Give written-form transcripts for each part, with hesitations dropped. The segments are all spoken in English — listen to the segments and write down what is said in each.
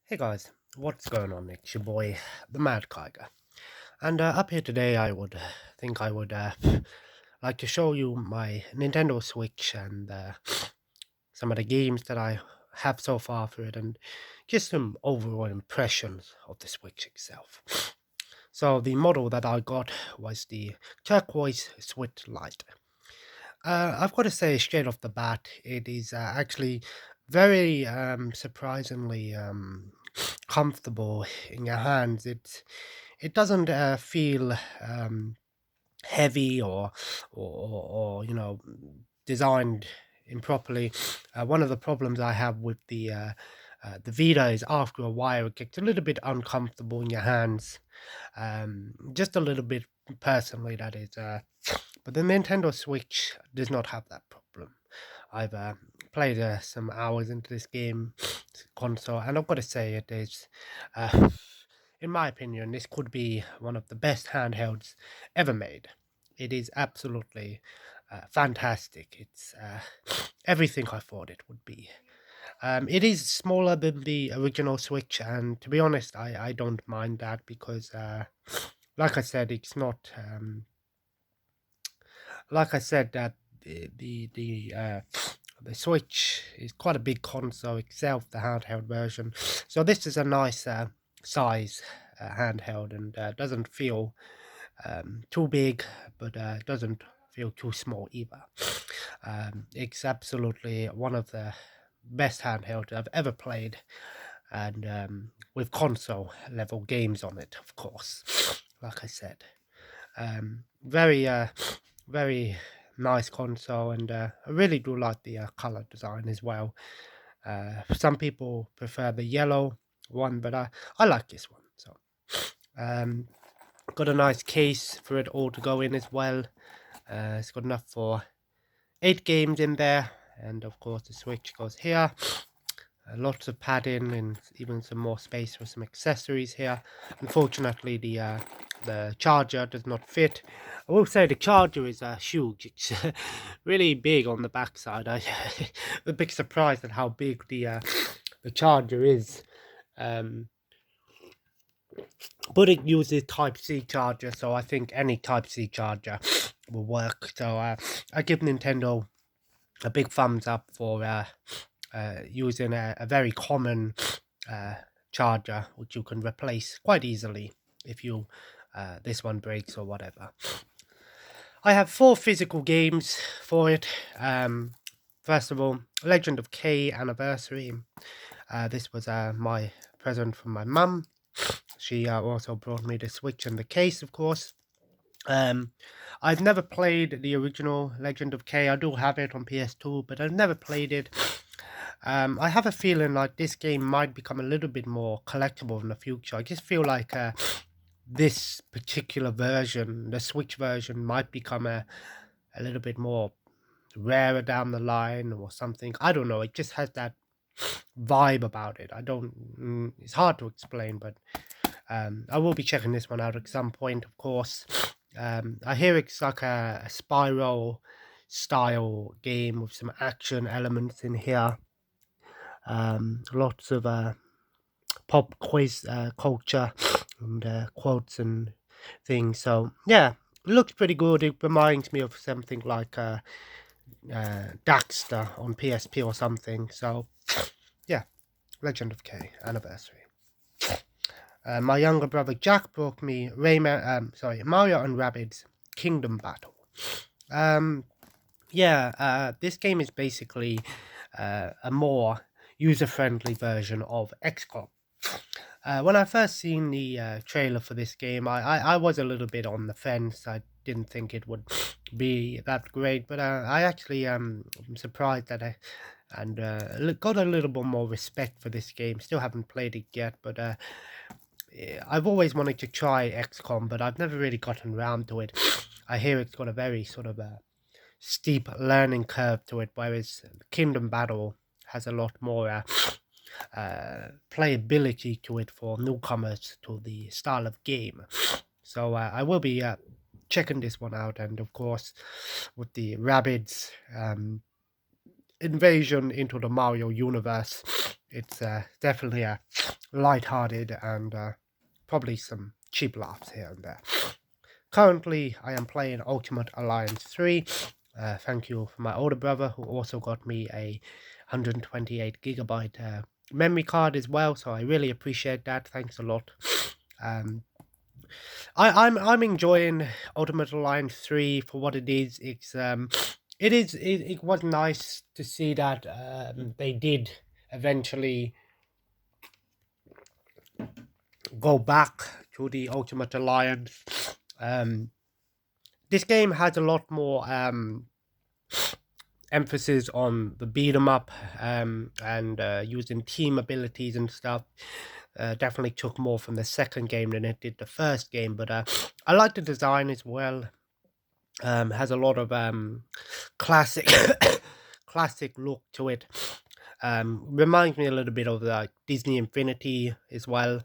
Hey guys, what's going on? It's your boy, the Mad Kiger. And up here today, I would think I would like to show you my Nintendo Switch and some of the games that I have so far for it and just some overall impressions of the Switch itself. So the model that I got was the Turquoise Switch Lite. I've got to say straight off the bat, it is actually very surprisingly comfortable in your hands. It doesn't feel heavy or designed improperly. One of the problems I have with the Vita is after a while it gets a little bit uncomfortable in your hands, just a little bit personally. That is, but the Nintendo Switch does not have that problem. I've played some hours into this game console, and I've got to say it is. In my opinion, this could be one of the best handhelds ever made. It is absolutely fantastic. It's everything I thought it would be. It is smaller than the original Switch, and to be honest, I don't mind that because, like I said, it's not. Like I said, that the Switch is quite a big console itself, the handheld version. So this is a nice size handheld and doesn't feel too big, but doesn't feel too small either. It's absolutely one of the best handhelds I've ever played, and with console level games on it, of course. Like I said, very very nice console, and I really do like the color design as well. Some people prefer the yellow one, but I like this one. So um, got a nice case for it all to go in as well. It's got enough for 8 games in there, and of course the Switch goes here. Lots of padding and even some more space for some accessories here. Unfortunately, the charger does not fit. I will say the charger is huge. It's really big on the backside. I'm a bit surprised at how big the charger is. Um, but it uses Type C charger, so I think any Type C charger will work. So I give Nintendo a big thumbs up for using a very common charger, which you can replace quite easily if you this one breaks or whatever. I have 4 physical games for it. First of all, Legend of K Anniversary. This was my present from my mum. She also brought me the Switch and the case, of course. I've never played the original Legend of K. I do have it on PS2, but I've never played it. I have a feeling like this game might become a little bit more collectible in the future. I just feel like this particular version, the Switch version, might become a little bit more rarer down the line or something. I don't know. It just has that vibe about it. I don't. It's hard to explain, but I will be checking this one out at some point, of course. I hear it's like a Spyro style game with some action elements in here. Lots of pop quiz culture and quotes and things. So yeah, it looks pretty good. It reminds me of something like Daxter on PSP or something. So yeah, Legend of K Anniversary. My younger brother Jack brought me Mario and Rabbids Kingdom Battle. This game is basically a more user-friendly version of XCOM. When I first seen the trailer for this game, I was a little bit on the fence. I didn't think it would be that great, but I actually am surprised that got a little bit more respect for this game. Still haven't played it yet, but I've always wanted to try XCOM, but I've never really gotten around to it. I hear it's got a very sort of a steep learning curve to it, whereas Kingdom Battle has a lot more playability to it for newcomers to the style of game. So I will be checking this one out, and of course, with the Rabbids invasion into the Mario universe, It's definitely a light-hearted and probably some cheap laughs here and there. Currently, I am playing Ultimate Alliance 3. Thank you for my older brother, who also got me a 128 GB memory card as well. So I really appreciate that. Thanks a lot. Um, I'm enjoying Ultimate Alliance 3 for what it is. It was nice to see that they did eventually go back to the Ultimate Alliance. This game has a lot more emphasis on the beat 'em up and using team abilities and stuff. Definitely took more from the second game than it did the first game, but I like the design as well. Has a lot of classic classic look to it. Reminds me a little bit of like Disney Infinity as well.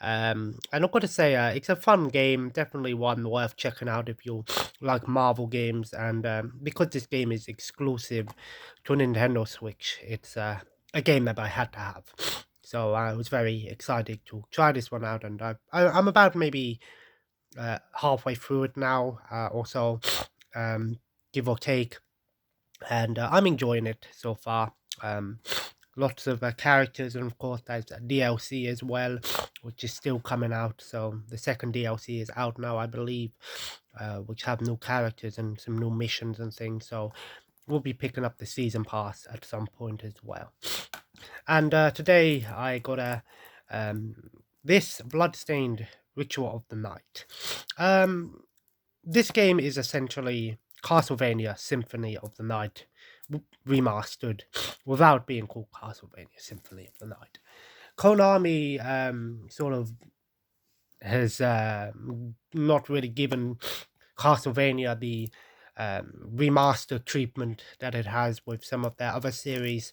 And I've got to say, it's a fun game, definitely one worth checking out if you like Marvel games. And because this game is exclusive to Nintendo Switch, it's a game that I had to have. So I was very excited to try this one out, and I'm about maybe halfway through it now, or so, give or take, and I'm enjoying it so far. Lots of characters, and of course there's a DLC as well, which is still coming out. So the second DLC is out now, I believe, which have new characters and some new missions and things. So we'll be picking up the season pass at some point as well. And today I got this Bloodstained Ritual of the Night. This game is essentially Castlevania Symphony of the Night remastered without being called Castlevania Symphony of the Night. Konami sort of has not really given Castlevania the remaster treatment that it has with some of their other series,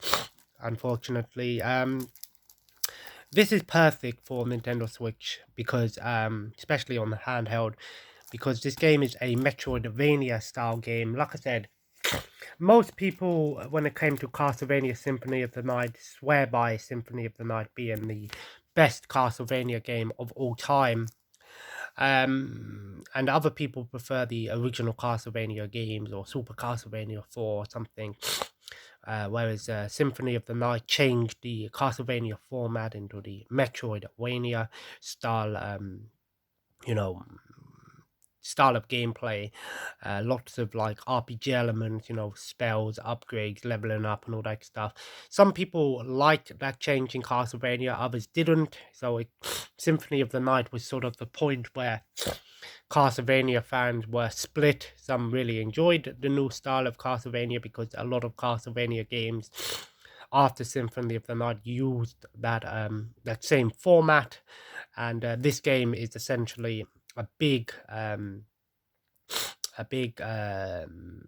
unfortunately. This is perfect for Nintendo Switch because, especially on the handheld, because this game is a Metroidvania style game. Like I said, most people, when it came to Castlevania Symphony of the Night, swear by Symphony of the Night being the best Castlevania game of all time. And other people prefer the original Castlevania games or Super Castlevania 4 or something. Whereas Symphony of the Night changed the Castlevania format into the Metroidvania style, you know, style of gameplay. Lots of like RPG elements, spells, upgrades, leveling up, and all that stuff. Some people liked that change in Castlevania, others didn't. So Symphony of the Night was sort of the point where Castlevania fans were split. Some really enjoyed the new style of Castlevania because a lot of Castlevania games after Symphony of the Night used that same format, and this game is essentially a big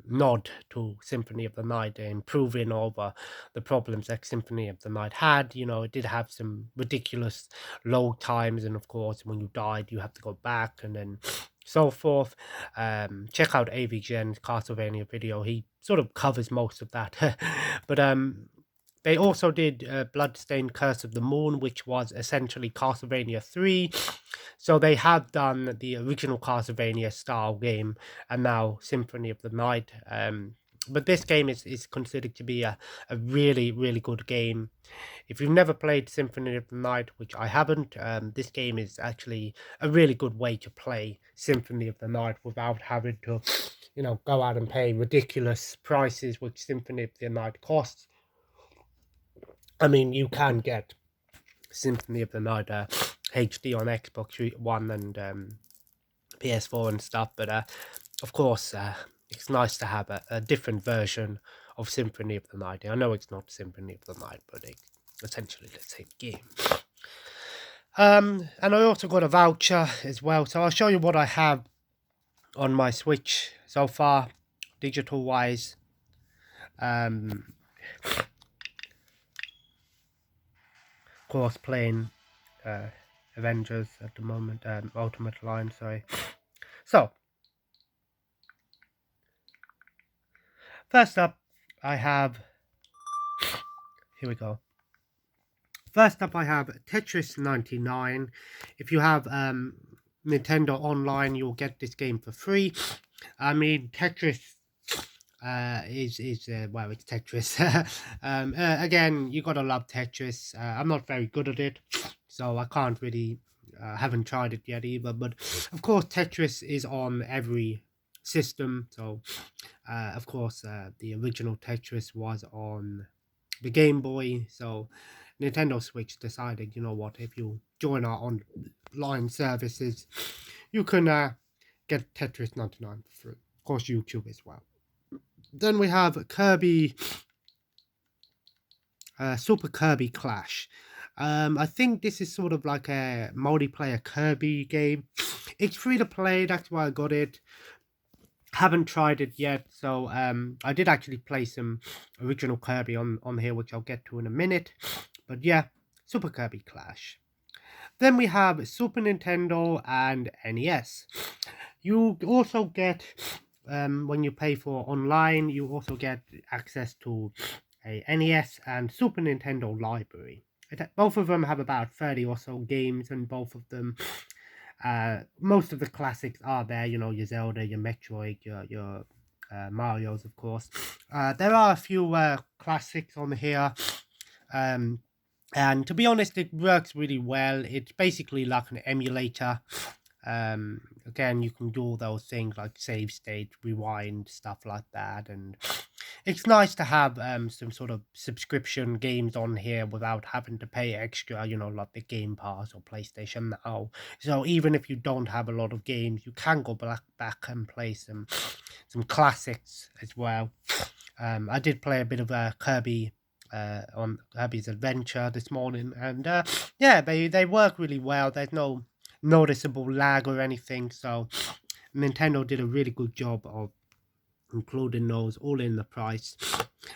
nod to Symphony of the Night, improving over the problems that Symphony of the Night had. It did have some ridiculous load times, and of course, when you died, you have to go back and then so forth. Check out AVGen's Castlevania video; he sort of covers most of that. But they also did Bloodstained Curse of the Moon, which was essentially Castlevania 3. So they have done the original Castlevania style game and now Symphony of the Night. But this game is considered to be a really, really good game. If you've never played Symphony of the Night, which I haven't, this game is actually a really good way to play Symphony of the Night without having to, go out and pay ridiculous prices, which Symphony of the Night costs. I mean, you can get Symphony of the Night HD on Xbox One and PS4 and stuff, but of course, it's nice to have a different version of Symphony of the Night. I know it's not Symphony of the Night, but it's essentially the same game. And I also got a voucher as well, so I'll show you what I have on my Switch so far, digital wise. Of course, playing Avengers at the moment, Ultimate Line, sorry. So, first up, I have, here we go, First up, I have Tetris 99. If you have Nintendo Online, you'll get this game for free. I mean, Tetris well, it's Tetris. Again, you gotta love Tetris. I'm not very good at it, so I can't really haven't tried it yet either. But of course, Tetris is on every system. So of course, the original Tetris was on the Game Boy. So Nintendo Switch decided, you know what, if you join our online services, you can get Tetris 99 for free. Of course, YouTube as well. Then we have Kirby, Super Kirby Clash. I think this is sort of like a multiplayer Kirby game. It's free to play, that's why I got it. Haven't tried it yet, so I did actually play some original Kirby on here, which I'll get to in a minute. But yeah, Super Kirby Clash. Then we have Super Nintendo and NES. You also get, when you pay for online, you also get access to a NES and Super Nintendo library. Both of them have about 30 or so games, and both of them, most of the classics are there. You know, your Zelda, your Metroid, your Mario's, of course. There are a few classics on here. And to be honest, it works really well. It's basically like an emulator. Again, you can do all those things like save state, rewind, stuff like that, and it's nice to have some sort of subscription games on here without having to pay extra, you know, like the Game Pass or PlayStation Now. So even if you don't have a lot of games, you can go back and play some classics as well. I did play a bit of Kirby on Kirby's Adventure this morning, and yeah, they work really well. There's no noticeable lag or anything, so Nintendo did a really good job of including those all in the price.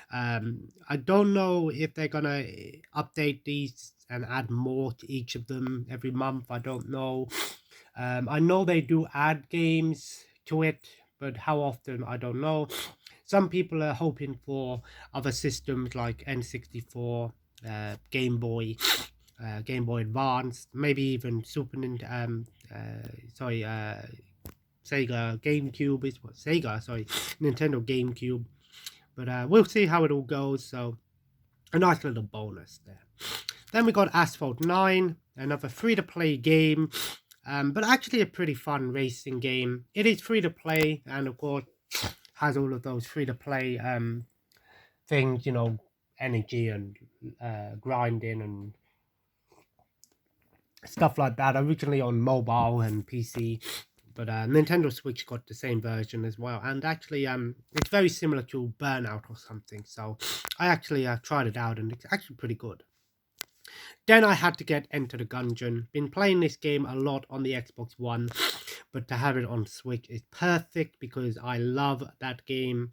I don't know if they're gonna update these and add more to each of them every month. I don't know. I know they do add games to it, but how often I don't know. Some people are hoping for other systems like N64, Game Boy, Game Boy Advance, maybe even Sega GameCube is what Nintendo GameCube. But we'll see how it all goes. So a nice little bonus there. Then we got Asphalt 9, another free-to-play game, but actually a pretty fun racing game. It is free to play, and of course has all of those free-to-play things, you know, energy and grinding and stuff like that. Originally on mobile and PC, but Nintendo Switch got the same version as well. And actually, it's very similar to Burnout or something. So I actually tried it out, and it's actually pretty good. Then I had to get Enter the Gungeon. Been playing this game a lot on the Xbox One, but to have it on Switch is perfect because I love that game.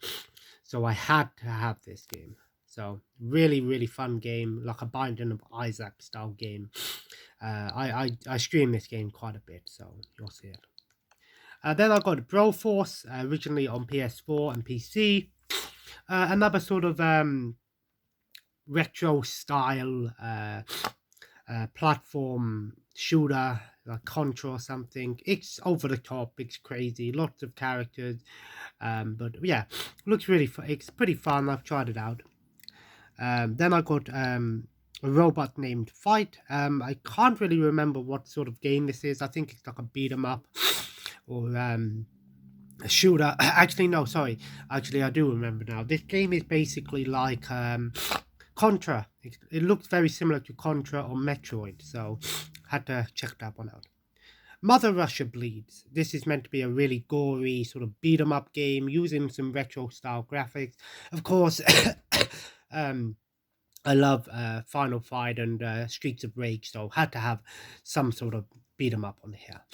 So I had to have this game. So really, really fun game, like a Binding of Isaac style game. I stream this game quite a bit, so you'll see it. Then I got Broforce, originally on PS4 and PC. Another sort of retro style platform shooter like Contra or something. It's over the top, it's crazy, lots of characters, but yeah, looks really fun. It's pretty fun. I've tried it out. Then I got a robot named Fight. I can't really remember what sort of game this is. I think it's like a beat 'em up or a shooter. Actually, no, sorry. Actually, I do remember now. This game is basically like Contra. It looks very similar to Contra or Metroid, so had to check that one out. Mother Russia Bleeds. This is meant to be a really gory sort of beat 'em up game using some retro style graphics. Of course, I love Final Fight and Streets of Rage, so had to have some sort of beat 'em up on here.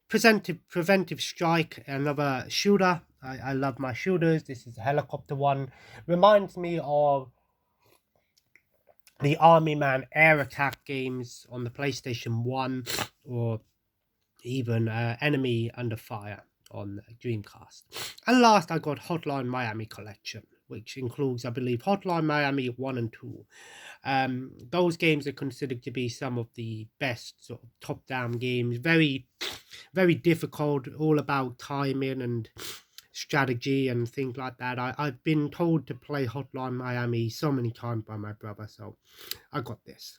Preventive Strike, another shooter. I love my shooters. This is a helicopter one. Reminds me of the Army Man Air Attack games on the PlayStation 1, or even Enemy Under Fire on Dreamcast. And last, I got Hotline Miami Collection. which includes, I believe, Hotline Miami 1 and 2. Those games are considered to be some of the best sort of top-down games. Very, very difficult, all about timing and strategy and things like that. I've been told to play Hotline Miami so many times by my brother, so I got this.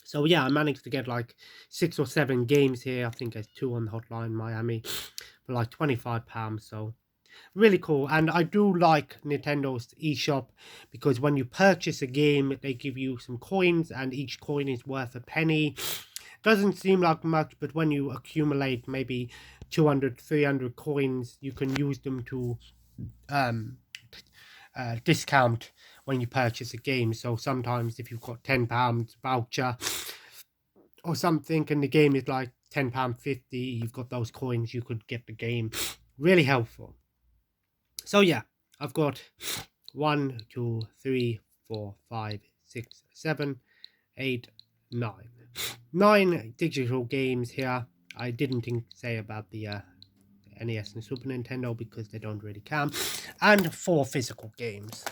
So yeah, I managed to get like 6 or 7 games here. I think there's 2 on Hotline Miami for like £25. So really cool. And I do like Nintendo's eShop because when you purchase a game, they give you some coins and each coin is worth a penny. Doesn't seem like much, but when you accumulate maybe 200, 300 coins, you can use them to discount when you purchase a game. So sometimes if you've got £10 voucher or something and the game is like £10.50, you've got those coins, you could get the game. Really helpful. So yeah, I've got 1, 2, 3, 4, 5, 6, 7, 8, 9. 9 digital games here. I didn't say about the NES and Super Nintendo because they don't really count. And 4 physical games.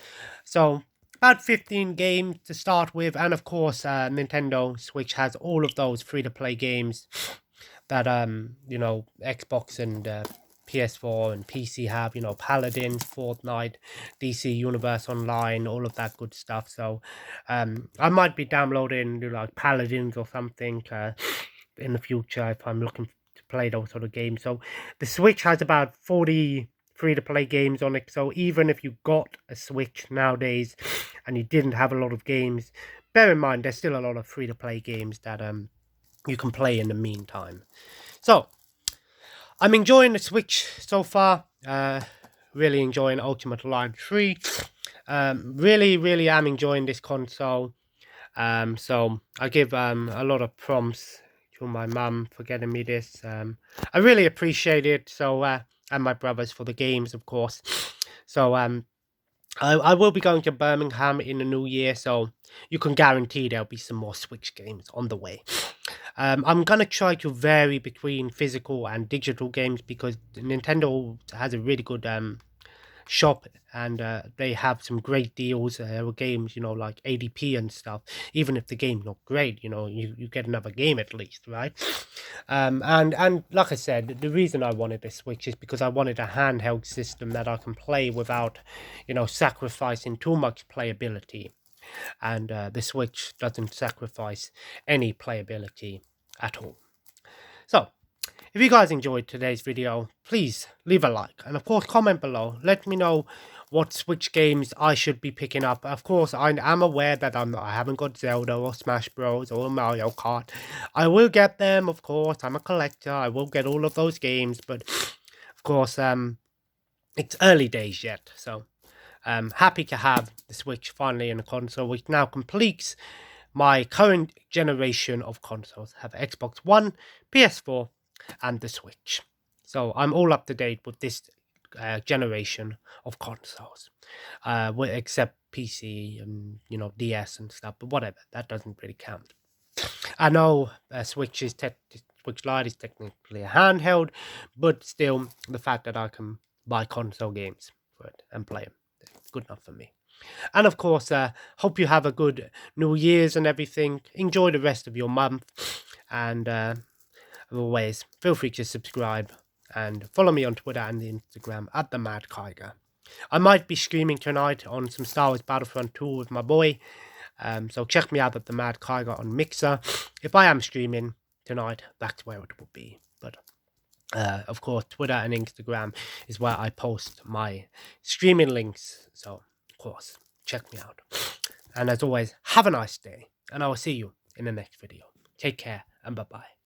So about 15 games to start with. And of course, Nintendo Switch has all of those free-to-play games that, you know, Xbox and PS4 and PC have, you know, Paladins, Fortnite, DC Universe Online, all of that good stuff. So I might be downloading like Paladins or something in the future if I'm looking to play those sort of games. So the Switch has about 40 free-to-play games on it. So even if you got a Switch nowadays and you didn't have a lot of games, bear in mind there's still a lot of free-to-play games that you can play in the meantime. So I'm enjoying the Switch so far. Really enjoying Ultimate Line 3. Really am enjoying this console. So I give a lot of prompts to my mum for getting me this. I really appreciate it. So and my brothers for the games, of course. So I will be going to Birmingham in the new year, so you can guarantee there'll be some more Switch games on the way. I'm going to try to vary between physical and digital games because Nintendo has a really good shop and they have some great deals with games, you know, like ADP and stuff. Even if the game's not great, you know, you get another game at least, right? And like I said, the reason I wanted this Switch is because I wanted a handheld system that I can play without, you know, sacrificing too much playability. And the Switch doesn't sacrifice any playability at all. So if you guys enjoyed today's video, please leave a like and of course comment below. Let me know what Switch games I should be picking up. Of course, I am aware that I haven't got Zelda or Smash Bros or Mario Kart. I will get them, of course. I'm a collector. I will get all of those games, but of course, it's early days yet. So I'm happy to have the Switch finally in a console, which now completes my current generation of consoles. I have Xbox One, PS4, and the Switch. So I'm all up to date with this generation of consoles, except PC and, you know, DS and stuff. But whatever, that doesn't really count. I know Switch Lite is technically a handheld, but still, the fact that I can buy console games for it and play them, it's good enough for me. And of course, hope you have a good New Year's and everything. Enjoy the rest of your month. And as always, feel free to subscribe and follow me on Twitter and Instagram at the Mad Kyger. I might be streaming tonight on some Star Wars Battlefront 2 with my boy. So check me out at the Mad Kyger on Mixer. If I am streaming tonight, that's where it will be. But of course, Twitter and Instagram is where I post my streaming links. So of course, check me out. And as always, have a nice day. And I will see you in the next video. Take care and bye-bye.